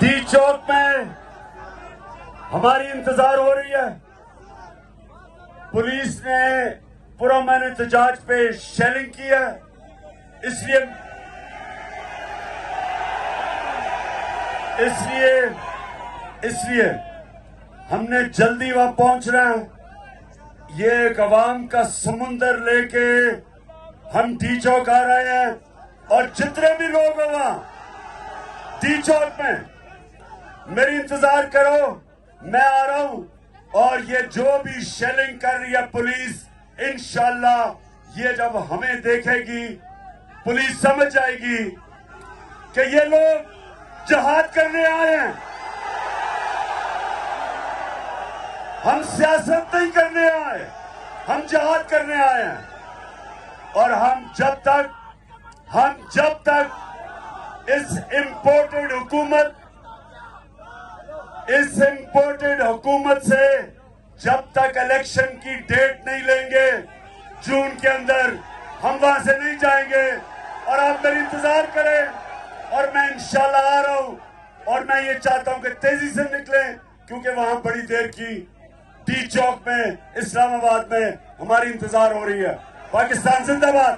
D चौक में हमारी इंतजार हो रही है। पुलिस ने पुरअमन एहतजाज पे शेलिंग की है, इसलिए हमने जल्दी वहां पहुंचना है। ये एक अवाम का समुंदर लेके हम डी चौक आ रहे हैं और जितने भी लोग हैं वहां डी चौक में मेरी इंतजार करो, मैं आ रहा हूं। और ये जो भी शेलिंग कर रही है पुलिस, इंशाल्लाह ये जब हमें देखेगी पुलिस समझ जाएगी कि ये लोग जहाद करने आए हैं, हम सियासत नहीं करने आए, हम जहाद करने आए हैं। और हम जब तक इस इंपोर्टेड हुकूमत से जब तक इलेक्शन की डेट नहीं लेंगे जून के अंदर, हम वहां से नहीं जाएंगे। और आप मेरी इंतजार करें और मैं इंशाल्लाह आ रहा हूं। और मैं ये चाहता हूं कि तेजी से निकलें, क्योंकि वहां बड़ी देर की डी चौक में इस्लामाबाद में हमारी इंतजार हो रही है। पाकिस्तान जिंदाबाद।